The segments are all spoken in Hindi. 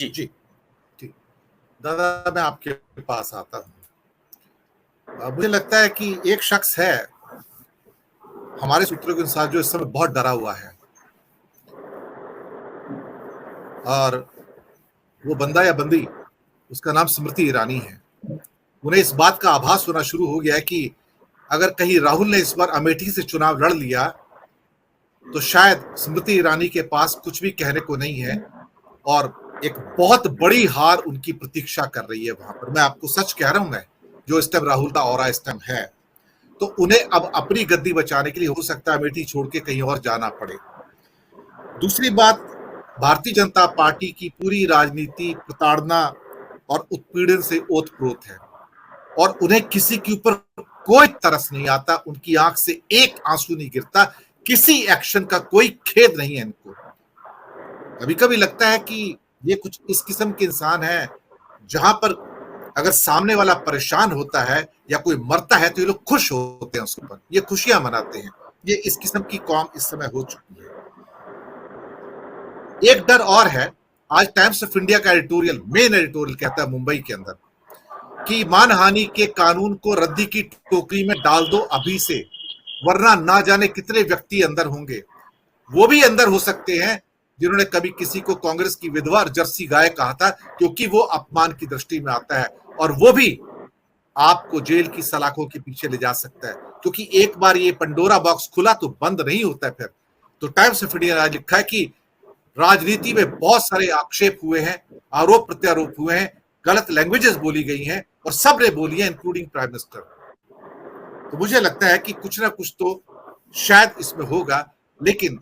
जी। जी ठीक। दादा, मैं आपके पास आता हूँ। मुझे लगता है कि एक शख्स है हमारे सूत्रों के अनुसार जो इस समय बहुत डरा हुआ है, और वो बंदा या बंदी, उसका नाम स्मृति ईरानी है। उन्हें इस बात का आभास होना शुरू हो गया है कि अगर कहीं राहुल ने इस बार अमेठी से चुनाव लड़ लिया तो शायद स्मृति ईरानी के पास कुछ भी कहने को नहीं है, और एक बहुत बड़ी हार उनकी प्रतीक्षा कर रही है वहां पर। मैं आपको सच कह रहा हूं, मैं जो इस टाइम राहुल का ऑरा इस टाइम है, तो उन्हें अब अपनी गद्दी बचाने के लिए हो सकता है अमेठी छोड़ के कहीं और जाना पड़े। दूसरी बात, भारतीय जनता पार्टी की पूरी राजनीति प्रताड़ना और उत्पीड़न से ओतप्रोत है, और उन्हें किसी के ऊपर कोई तरस नहीं आता, उनकी आंख से एक आंसू नहीं गिरता, किसी एक्शन का कोई खेद नहीं है इनको। कभी कभी लगता है कि ये कुछ इस किस्म के इंसान है जहां पर अगर सामने वाला परेशान होता है या कोई मरता है तो ये लोग खुश होते हैं उसके ऊपर, ये खुशियां मनाते हैं। ये इस किस्म की कौम इस समय हो चुकी है। एक डर और है, आज टाइम्स ऑफ इंडिया का एडिटोरियल, मेन एडिटोरियल कहता है मुंबई के अंदर कि मानहानि के कानून को रद्दी की टोकरी में डाल दो अभी से, वरना ना जाने कितने व्यक्ति अंदर होंगे। वो भी अंदर हो सकते हैं जिन्होंने कभी किसी को कांग्रेस की विधवा और जर्सी गाय कहा था, क्योंकि वो अपमान की दृष्टि में आता है, और वो भी आपको जेल की सलाखों के पीछे ले जा सकता है, क्योंकि एक बार ये पंडोरा बॉक्स खुला तो बंद नहीं होता है फिर। तो टाइम्स ऑफ इंडिया ने लिखा है कि राजनीति में बहुत सारे आक्षेप हुए हैं, आरोप प्रत्यारोप हुए हैं, गलत लैंग्वेजेस बोली गई हैं, और सब ने बोली है इंक्लूडिंग प्राइम मिनिस्टर। तो मुझे लगता है कि कुछ ना कुछ तो शायद इसमें होगा, लेकिन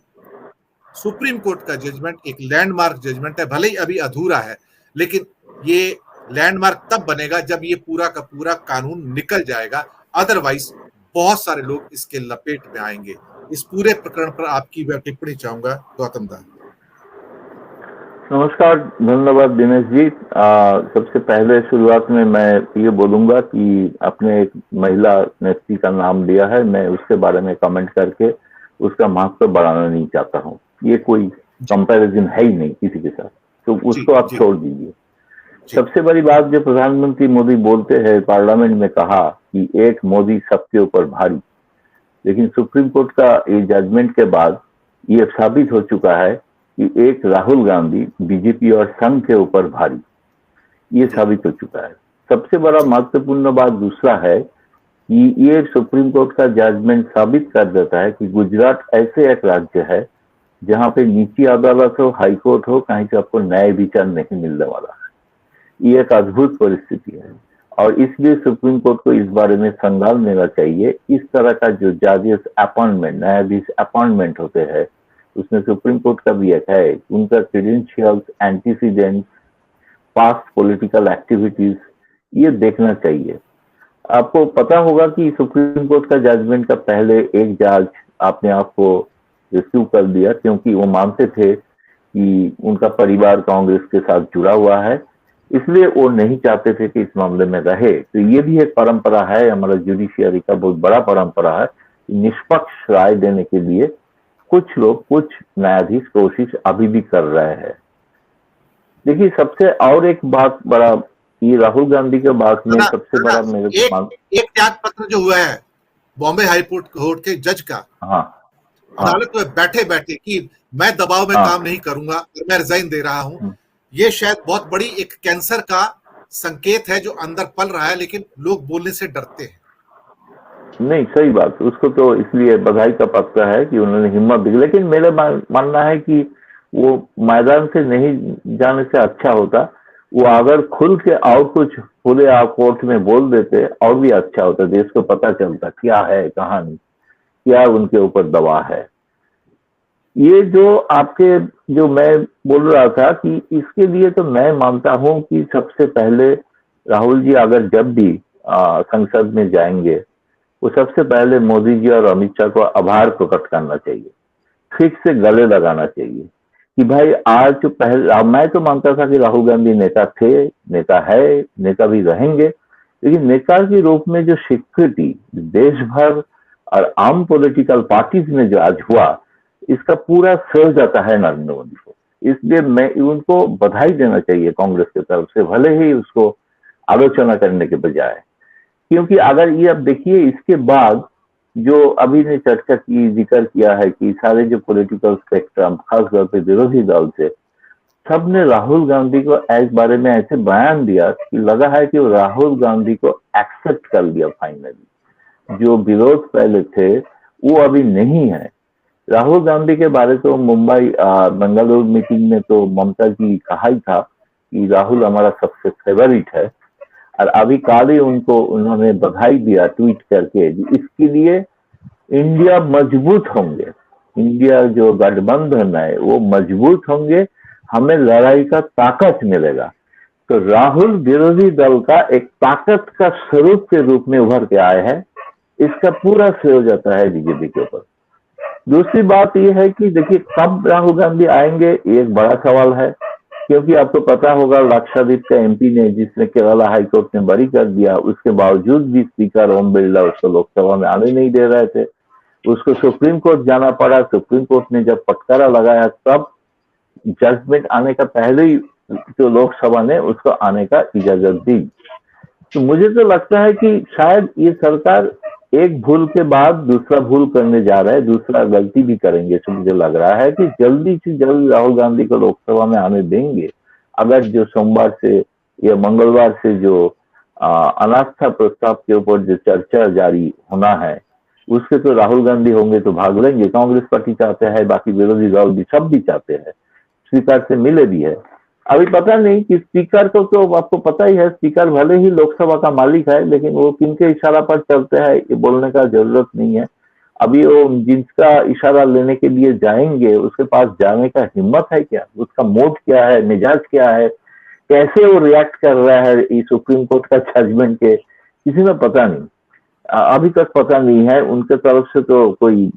सुप्रीम कोर्ट का जजमेंट एक लैंडमार्क जजमेंट है, भले ही अभी अधूरा है, लेकिन ये लैंडमार्क तब बनेगा जब ये पूरा का पूरा कानून निकल जाएगा। अदरवाइज बहुत सारे लोग इसके लपेट में आएंगे। इस पूरे प्रकरण पर आपकी मैं टिप्पणी चाहूंगा, गौतम दा। नमस्कार, धन्यवाद दिनेश जी। सबसे पहले शुरुआत में मैं ये बोलूंगा कि आपने एक महिला नेत्री का नाम लिया है, मैं उसके बारे में कमेंट करके उसका महत्व बढ़ाना नहीं चाहता हूँ। ये कोई कंपैरिजन है ही नहीं किसी के साथ, तो उसको आप छोड़ दीजिए। सबसे बड़ी बात जो प्रधानमंत्री मोदी बोलते हैं, पार्लियामेंट में कहा कि एक मोदी सबके ऊपर भारी, लेकिन सुप्रीम कोर्ट का ये जजमेंट के बाद ये साबित हो चुका है कि एक राहुल गांधी बीजेपी और संघ के ऊपर भारी, ये साबित हो चुका है। सबसे बड़ा महत्वपूर्ण बात दूसरा है कि ये सुप्रीम कोर्ट का जजमेंट साबित कर देता है कि गुजरात ऐसे एक राज्य है जहां पे नीची अदालत हो, हाई कोर्ट हो, कहीं से आपको न्याय विचार नहीं मिलने वाला है। ये एक अद्भुत परिस्थिति है, और इसलिए सुप्रीम कोर्ट को इस बारे में संज्ञान लेना चाहिए। इस तरह का जो जजेस अपॉइंटमेंट, न्यायाधीश अपॉइंटमेंट होते हैं, उसमें सुप्रीम कोर्ट का भी एक है, उनका credentials, antecedents, past political activities, ये देखना चाहिए। आपको पता होगा कि सुप्रीम कोर्ट का जजमेंट का पहले एक जज अपने आप को रिसीव कर दिया, क्योंकि वो मानते थे कि उनका परिवार कांग्रेस के साथ जुड़ा हुआ है, इसलिए वो नहीं चाहते थे कि इस मामले में रहे। तो ये भी एक परंपरा है, हमारा जुडिशियरी का बहुत बड़ा परंपरा है, निष्पक्ष राय देने के लिए कुछ लोग, कुछ न्यायाधीश कोशिश अभी भी कर रहे हैं। देखिए, सबसे और एक बात बड़ा, ये राहुल गांधी के बात में सबसे बड़ा मेरे एक त्याग पत्र जो हुआ है बॉम्बे हाई कोर्ट के जज का, अदालत में बैठे बैठे कि मैं दबाव में काम नहीं करूंगा, मैं रिजाइन दे रहा हूं, ये शायद बहुत बड़ी एक कैंसर का संकेत है जो अंदर पल रहा है, लेकिन लोग बोलने से डरते हैं। नहीं, सही बात, उसको तो इसलिए बधाई का पत्र है कि उन्होंने हिम्मत दी, लेकिन मेरा मानना है कि वो मैदान से नहीं जाने से अच्छा होता, वो अगर खुल के और कुछ खुले कोर्ट में बोल देते और भी अच्छा होता, देश को पता चलता क्या है कहानी, क्या उनके ऊपर दबाव है। ये जो आपके, जो मैं बोल रहा था कि इसके लिए तो मैं मानता हूं कि सबसे पहले राहुल जी अगर जब भी संसद में जाएंगे, वो सबसे पहले मोदी जी और अमित शाह को आभार प्रकट करना चाहिए, ठीक से गले लगाना चाहिए कि भाई आज जो पहले, मैं तो मानता था कि राहुल गांधी नेता थे, नेता है, नेता भी रहेंगे, लेकिन नेता के रूप में जो स्वीकृति देश भर और आम पॉलिटिकल पार्टीज में जो आज हुआ, इसका पूरा श्रेय जाता है नरेंद्र मोदी को। इसलिए मैं उनको बधाई देना चाहिए कांग्रेस की तरफ से, भले ही उसको आलोचना करने के बजाय। क्योंकि अगर ये अब देखिए इसके बाद जो अभी ने चर्चा की, जिक्र किया है कि सारे जो पॉलिटिकल स्पेक्ट्रम, खासतौर पे विरोधी दल से, सबने राहुल गांधी को इस बारे में ऐसे बयान दिया कि लगा है कि वो राहुल गांधी को एक्सेप्ट कर लिया फाइनली। जो विरोध पहले थे वो अभी नहीं है। राहुल गांधी के बारे तो मुंबई बेंगलुरु मीटिंग में तो ममता जी कहा ही था कि राहुल हमारा सबसे फेवरेट है, और अभी कल ही उनको उन्होंने बधाई दिया ट्वीट करके। इसके लिए इंडिया मजबूत होंगे, इंडिया जो गठबंधन है वो मजबूत होंगे, हमें लड़ाई का ताकत मिलेगा। तो राहुल विरोधी दल का एक ताकत का स्वरूप के रूप में उभर के आए हैं, इसका पूरा श्रेय हो जाता है बीजेपी के ऊपर। दूसरी बात यह है कि देखिए कब राहुल गांधी आएंगे ये एक बड़ा सवाल है, क्योंकि आपको पता होगा लक्षद्वीप का एमपी ने, जिसने केरला हाईकोर्ट ने बरी कर दिया, उसके बावजूद भी स्पीकर ओम बिरला उसको लोकसभा में आने नहीं दे रहे थे, उसको सुप्रीम कोर्ट जाना पड़ा। सुप्रीम कोर्ट ने जब फटकारा लगाया तब जजमेंट आने का पहले ही जो लोकसभा ने उसको आने का इजाजत दी। तो मुझे तो लगता है कि शायद ये सरकार एक भूल के बाद दूसरा भूल करने जा रहा है, दूसरा गलती भी करेंगे। तो मुझे लग रहा है कि जल्दी से जल्द राहुल गांधी को लोकसभा में आने देंगे। अगर जो सोमवार से या मंगलवार से जो अनास्था प्रस्ताव के ऊपर जो चर्चा जारी होना है उसके तो राहुल गांधी होंगे तो भाग लेंगे। कांग्रेस पार्टी चाहते हैं, बाकी विरोधी दल भी सब भी चाहते हैं, स्पीकर से मिले भी है। अभी पता नहीं कि स्पीकर को तो आपको पता ही है, स्पीकर भले ही लोकसभा का मालिक है लेकिन वो किनके इशारा पर चलते हैं ये बोलने का जरूरत नहीं है। अभी वो जिसका इशारा लेने के लिए जाएंगे उसके पास जाने का हिम्मत है क्या, उसका मूड क्या है, मिजाज क्या है, कैसे वो रिएक्ट कर रहा है इस सुप्रीम कोर्ट का जजमेंट के, किसी में पता नहीं, अभी तक पता नहीं है। उनके तरफ से तो कोई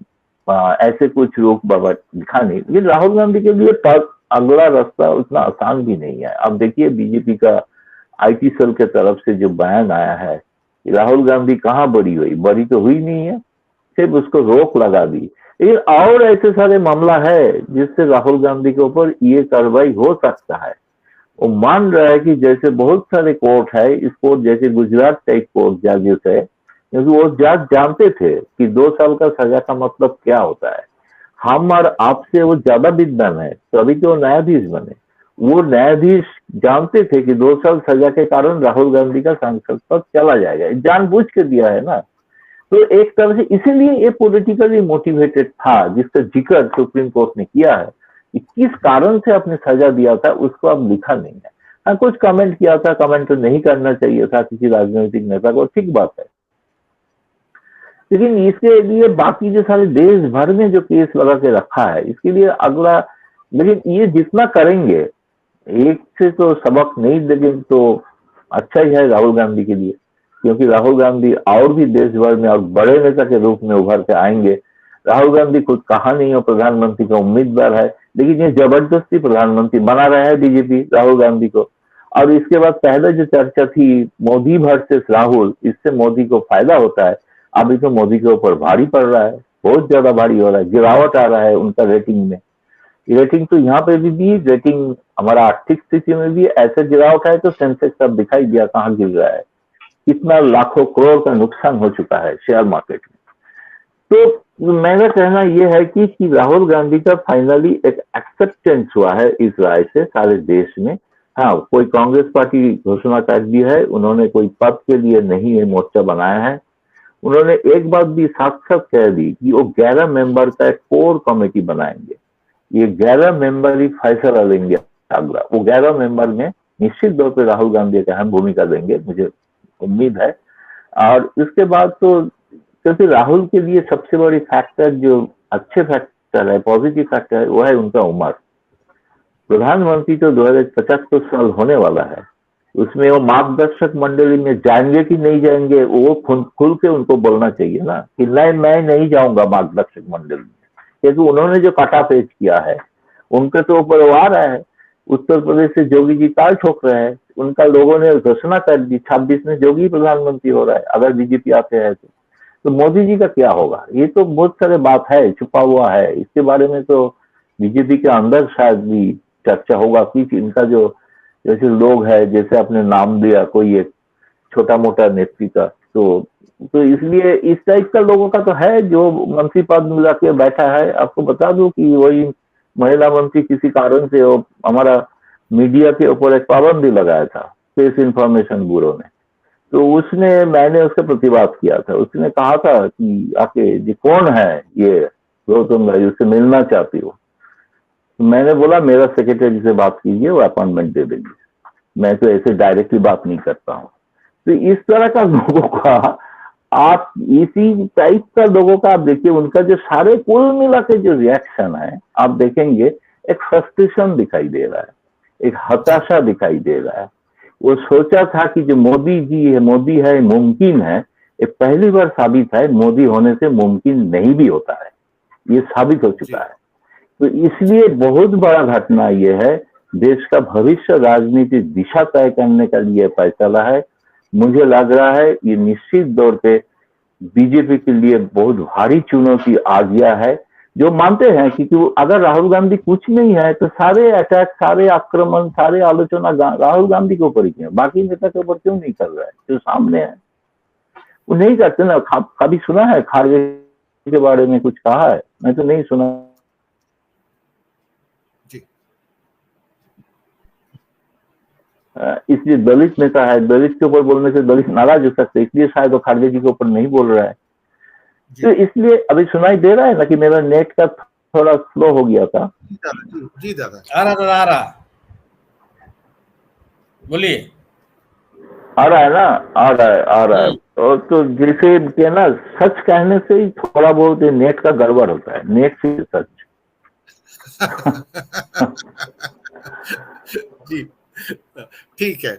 ऐसे कुछ रोक बाबा दिखा नहीं। लेकिन राहुल गांधी के लिए अगला रास्ता उतना आसान भी नहीं है। अब देखिए बीजेपी का आईटी सेल के तरफ से जो बयान आया है कि राहुल गांधी कहाँ बरी हुई, बरी तो हुई नहीं है, सिर्फ उसको रोक लगा दी। लेकिन और ऐसे सारे मामला है जिससे राहुल गांधी के ऊपर ये कार्रवाई हो सकता है। वो मान रहा है कि जैसे बहुत सारे कोर्ट है, इस कोर्ट जैसे गुजरात टाइप कोर्ट जजेस है, क्योंकि वो जज जानते थे कि 2 साल का सजा का मतलब क्या होता है। हम और आपसे वो ज्यादा विद्वान है, तभी तो न्यायाधीश बने। वो न्यायाधीश जानते थे कि 2 साल सजा के कारण राहुल गांधी का सांसद पद चला जाएगा, जानबूझ के दिया है ना। तो एक तरह से इसीलिए ये पॉलिटिकली मोटिवेटेड था, जिसका जिक्र सुप्रीम कोर्ट ने किया है कि किस कारण से आपने सजा दिया था उसको अब लिखा नहीं है। हाँ, कुछ कमेंट किया था, कमेंट तो नहीं करना चाहिए था किसी राजनीतिक नेता को, ठीक बात है, लेकिन इसके लिए बाकी जो सारे देश भर में जो केस लगा के रखा है इसके लिए अगला, लेकिन ये जितना करेंगे एक से तो सबक नहीं देंगे तो अच्छा ही है राहुल गांधी के लिए, क्योंकि राहुल गांधी और भी देश भर में और बड़े नेता के रूप में उभर के आएंगे। राहुल गांधी खुद कहा नहीं हो प्रधानमंत्री का उम्मीदवार है, लेकिन ये जबरदस्ती प्रधानमंत्री बना रहा है बीजेपी राहुल गांधी को। और इसके बाद पहले जो चर्चा थी मोदी वर्सेस राहुल, इससे मोदी को फायदा होता है। अभी तो मोदी के ऊपर भारी पड़ रहा है, बहुत ज्यादा भारी हो रहा है, गिरावट आ रहा है उनका रेटिंग में। रेटिंग तो यहाँ पे भी रेटिंग हमारा आर्थिक स्थिति में भी ऐसे गिरावट है तो सेंसेक्स अब दिखाई दिया कहाँ गिर रहा है, कितना लाखों करोड़ का नुकसान हो चुका है शेयर मार्केट में। तो मेरा कहना यह है कि राहुल गांधी का फाइनली एक एक्सेप्टेंस हुआ है इस राय से सारे देश में। हाँ, कोई कांग्रेस पार्टी घोषणा कर दी है, उन्होंने कोई पद के लिए नहीं ये मोर्चा बनाया है। उन्होंने एक बात भी साथ साथ कह दी कि वो 11 मेंबर का एक कोर कमेटी बनाएंगे। ये 11 मेंबर ही फैसला लेंगे अगला। वो 11 मेंबर में निश्चित तौर पर राहुल गांधी एक अहम भूमिका देंगे, मुझे उम्मीद है। और इसके बाद तो क्योंकि राहुल के लिए सबसे बड़ी फैक्टर जो अच्छे फैक्टर है, पॉजिटिव फैक्टर है, वो है उनका उम्र। प्रधानमंत्री तो 2050 साल होने वाला है, उसमें वो मार्गदर्शक मंडली में जाएंगे कि नहीं जाएंगे वो खुल के उनको बोलना चाहिए ना कि नहीं, मैं नहीं जाऊंगा मार्गदर्शक मंडली में, क्योंकि उन्होंने जो काटा पेश किया है उनके तो ऊपर वो आ रहा है। उत्तर प्रदेश से जोगी जी ताल ठोक रहे हैं, उनका लोगों ने घोषणा कर दी 26 में जोगी प्रधानमंत्री हो रहा है अगर बीजेपी आते हैं तो मोदी जी का क्या होगा। ये तो बहुत सारे बात है, छुपा हुआ है, इसके बारे में तो बीजेपी के अंदर शायद भी चर्चा होगा कि इनका जो जैसे लोग है, जैसे आपने नाम दिया कोई एक छोटा मोटा नेत्री का, तो इसलिए इस टाइप का लोगों का तो है जो मंत्री पद मिला के बैठा है। आपको बता दूं कि वही महिला मंत्री किसी कारण से वो हमारा मीडिया के ऊपर एक पाबंदी लगाया था, प्रेस इंफॉर्मेशन ब्यूरो ने। तो मैंने उससे प्रतिवाद किया था। उसने कहा था कि आके ये कौन है ये गौतम भाई, उससे मिलना चाहती हो। तो मैंने बोला मेरा सेक्रेटरी से बात कीजिए, वो अपॉइंटमेंट दे देंगे, मैं तो ऐसे डायरेक्टली बात नहीं करता हूँ। तो इस तरह का लोगों का, आप इसी टाइप का लोगों का आप देखिए, उनका जो सारे कुल मिला के जो रिएक्शन है आप देखेंगे, एक फ्रस्ट्रेशन दिखाई दे रहा है, एक हताशा दिखाई दे रहा है। वो सोचा था कि जो मोदी है मुमकिन है, ये पहली बार साबित है मोदी होने से मुमकिन नहीं भी होता है, ये साबित हो चुका है। तो इसलिए बहुत बड़ा घटना ये है, देश का भविष्य राजनीतिक दिशा तय करने का लिए फैसला है। मुझे लग रहा है ये निश्चित तौर पे बीजेपी के लिए बहुत भारी चुनौती आ गया है। जो मानते हैं कि अगर राहुल गांधी कुछ नहीं है तो सारे अटैक, सारे आक्रमण, सारे आलोचना राहुल गांधी के ऊपर ही क्यों, बाकी नेता के ऊपर क्यों नहीं कर रहा है? जो सामने है वो नहीं करते ना। कभी सुना है खारगे के बारे में कुछ कहा है? मैं तो नहीं सुना। इसलिए दलित नेता है, दलित के ऊपर बोलने से दलित नाराज हो सकते, इसलिए शायद वो खारगे जी के ऊपर नहीं बोल रहा है। तो इसलिए अभी सुनाई दे रहा है ना कि मेरा नेट का थोड़ा स्लो हो गया था। जी दादा, आ रहा बोलिए। आ रहा है ना, आ रहा है। और तो जैसे कि ना, सच कहने से ही थोड़ा बहुत नेट का गड़बड़ होता है, नेट से सच। जी ठीक है।